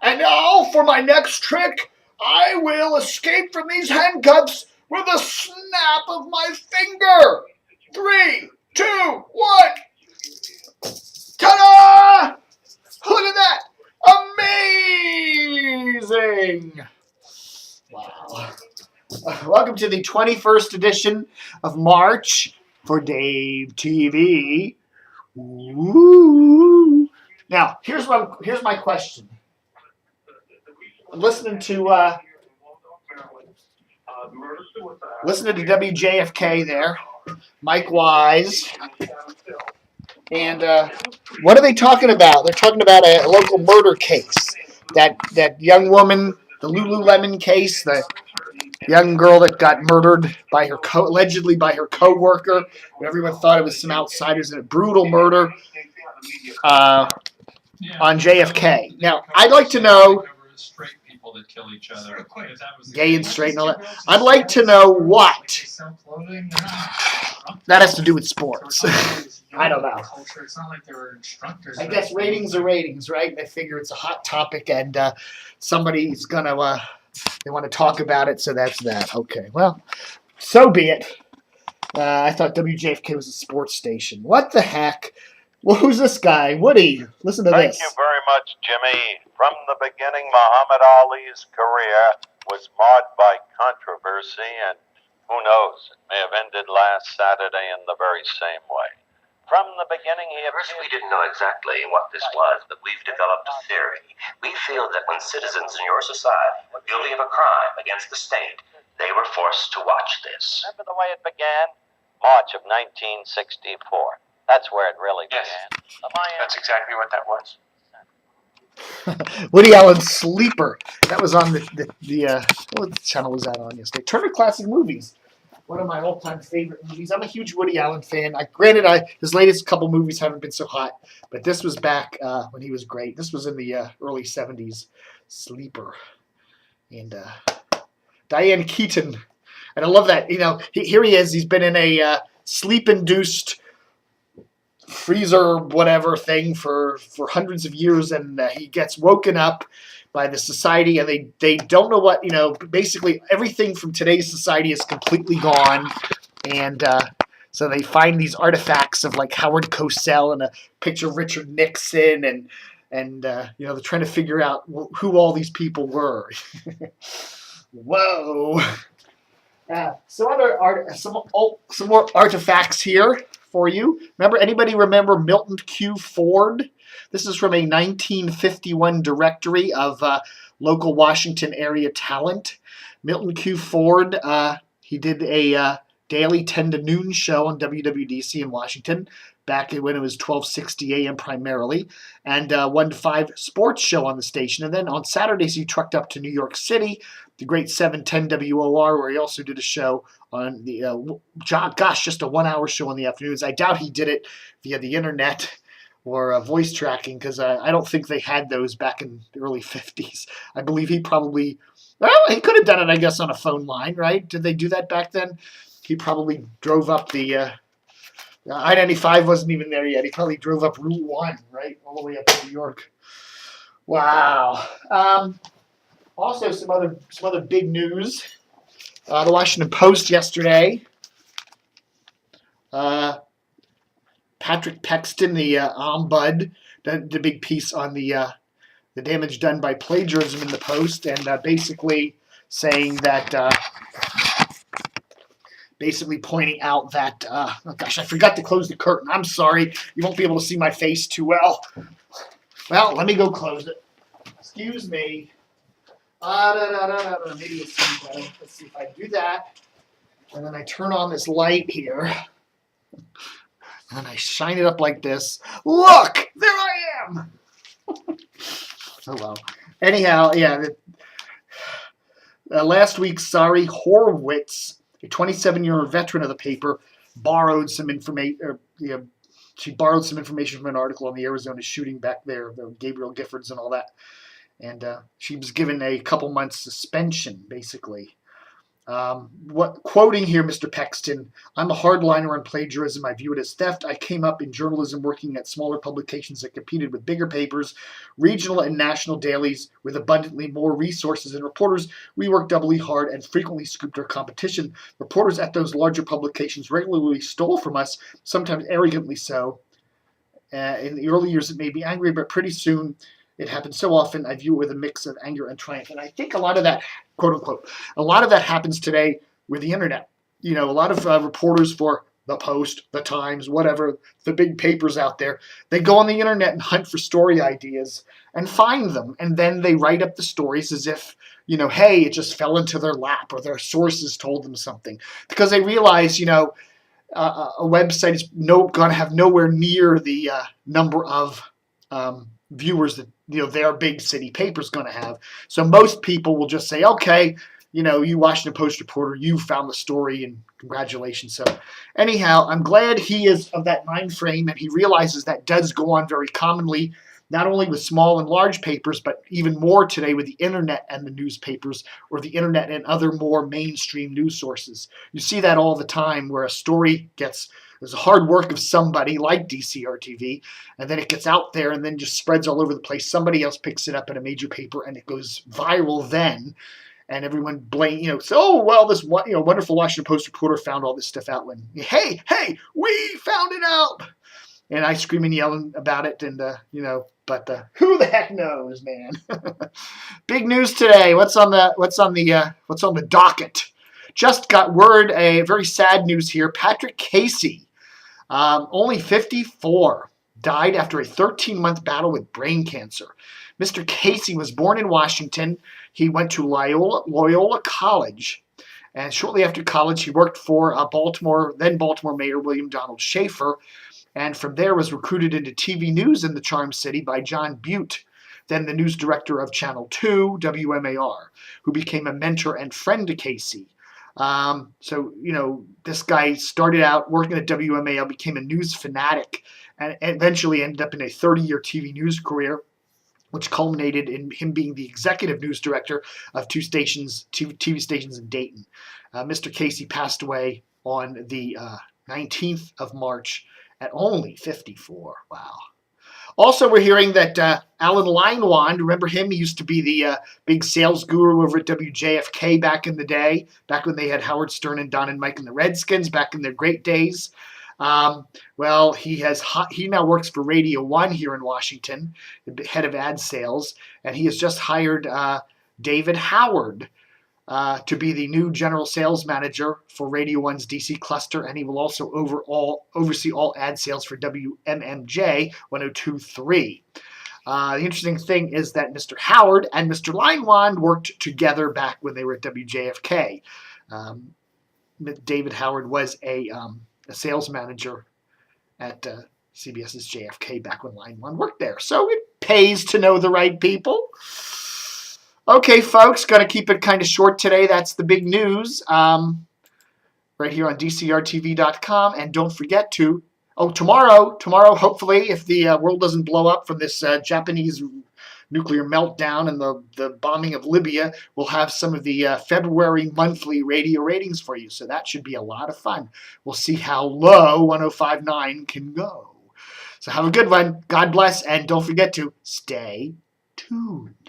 And now for my next trick, I will escape from these handcuffs with a snap of my finger. 3, 2, 1. Ta-da! Look at that! Amazing! Wow. Welcome to the 21st edition of March for Dave TV. Woo. Now, here's my question. I'm listening to WJFK there, Mike Wise, and what are they talking about? They're talking about a local murder case. That young woman, the Lululemon case, the young girl that got murdered by allegedly by her co-worker. Everyone thought it was some outsiders in a brutal murder on JFK. Now, I'd like to know, that kill each other. Gay and straight and all that. I'd like to know what that has to do with sports. I don't know. It's not like they were instructors. I guess ratings are ratings, right? They figure it's a hot topic and somebody's gonna they want to talk about it, so that's that. Okay, well, so be it. I thought WJFK was a sports station. What the heck? Well, who's this guy? Woody, listen to this. Thank you very much, Jimmy. From the beginning, Muhammad Ali's career was marred by controversy, and who knows, it may have ended last Saturday in the very same way. From the beginning, he First, we didn't know exactly what this was, but we've developed a theory. We feel that when citizens in your society were guilty of a crime against the state, they were forced to watch this. Remember the way it began? March of 1964. That's where it really began. That's exactly what that was. Woody Allen's Sleeper. That was on what channel was that on yesterday? Turner Classic Movies. One of my all-time favorite movies. I'm a huge Woody Allen fan. Granted, his latest couple movies haven't been so hot, but this was back when he was great. This was in the early 70s. Sleeper. And Diane Keaton. And I love that. Here he is. He's been in a sleep-induced freezer whatever thing for hundreds of years, and he gets woken up by the society, and they don't know what, basically everything from today's society is completely gone, and so they find these artifacts of like Howard Cosell and a picture of Richard Nixon, and they're trying to figure out who all these people were. Whoa. Some more artifacts here for you. Anybody remember Milton Q. Ford? This is from a 1951 directory of local Washington area talent. Milton Q. Ford, he did a daily 10 to noon show on WWDC in Washington back when it was 1260 a.m. primarily, and 1 to 5 sports show on the station. And then on Saturdays, he trucked up to New York City, the great 710 WOR, where he also did a show on the, just a 1-hour show in the afternoons. I doubt he did it via the internet or voice tracking, because I don't think they had those back in the early 50s. I believe he probably, he could have done it, I guess, on a phone line, right? Did they do that back then? He probably drove up the I-95 wasn't even there yet. He probably drove up Route 1, right, all the way up to New York. Wow. Also, some other big news. The Washington Post yesterday. Patrick Pexton, the ombud, did a big piece on the damage done by plagiarism in the Post, and basically saying that, basically pointing out that, oh gosh, I forgot to close the curtain. I'm sorry. You won't be able to see my face too well. Well, let me go close it. Excuse me. Maybe you'll see better. Let's see if I do that. And then I turn on this light here. And I shine it up like this. Look! There I am! Oh, well. Anyhow, yeah. Last week, Sari Horowitz, a 27-year veteran of the paper, borrowed some information. She borrowed some information from an article on the Arizona shooting back there, Gabriel Giffords and all that. And she was given a couple months suspension, basically. Quoting here, Mr. Pexton, I'm a hardliner on plagiarism. I view it as theft. I came up in journalism working at smaller publications that competed with bigger papers, regional and national dailies with abundantly more resources and reporters. We worked doubly hard and frequently scooped our competition. Reporters at those larger publications regularly stole from us, sometimes arrogantly so. In the early years, it made me angry, but pretty soon it happened so often, I view it with a mix of anger and triumph. And I think a lot of that, quote unquote, a lot of that happens today with the internet. You know, a lot of reporters for the Post, the Times, whatever, the big papers out there, they go on the internet and hunt for story ideas and find them. And then they write up the stories as if, you know, hey, it just fell into their lap or their sources told them something. Because they realize, you know, a website is going to have nowhere near the number of viewers that, you know, their big city paper is going to have. So most people will just say, okay, you know, you Washington Post reporter, you found the story and congratulations. So anyhow, I'm glad he is of that mind frame and he realizes that does go on very commonly, not only with small and large papers, but even more today with the internet and the newspapers, or the internet and other more mainstream news sources. You see that all the time where a story there's a hard work of somebody like DCR-TV, and then it gets out there and then just spreads all over the place. Somebody else picks it up in a major paper and it goes viral then. And everyone so, oh, well, this wonderful Washington Post reporter found all this stuff out when, hey, we found it out. And I scream and yell about it, and but who the heck knows, man? Big news today. What's on the docket? Just got word. A very sad news here. Patrick Casey, only 54, died after a 13-month battle with brain cancer. Mr. Casey was born in Washington. He went to Loyola College, and shortly after college, he worked for Baltimore Mayor William Donald Schaefer. And from there was recruited into TV news in the Charm City by John Butte, then the news director of Channel 2, WMAR, who became a mentor and friend to Casey. This guy started out working at WMAR, became a news fanatic, and eventually ended up in a 30-year TV news career, which culminated in him being the executive news director of two TV stations in Dayton. Mr. Casey passed away on the 19th of March at only 54. Wow. Also, we're hearing that Alan Leinwand, remember him? He used to be the big sales guru over at WJFK back in the day, back when they had Howard Stern and Don and Mike and the Redskins, back in their great days. He now works for Radio 1 here in Washington, the head of ad sales, and he has just hired David Howard to be the new general sales manager for Radio 1's DC cluster, and he will also oversee all ad sales for WMMJ 102.3. The interesting thing is that Mr. Howard and Mr. Leinwand worked together back when they were at WJFK. David Howard was a sales manager at CBS's JFK back when Leinwand worked there. So it pays to know the right people. Okay, folks, going to keep it kind of short today. That's the big news right here on DCRTV.com. And don't forget tomorrow, hopefully, if the world doesn't blow up from this Japanese nuclear meltdown and the bombing of Libya, we'll have some of the February monthly radio ratings for you. So that should be a lot of fun. We'll see how low 105.9 can go. So have a good one. God bless, and don't forget to stay tuned.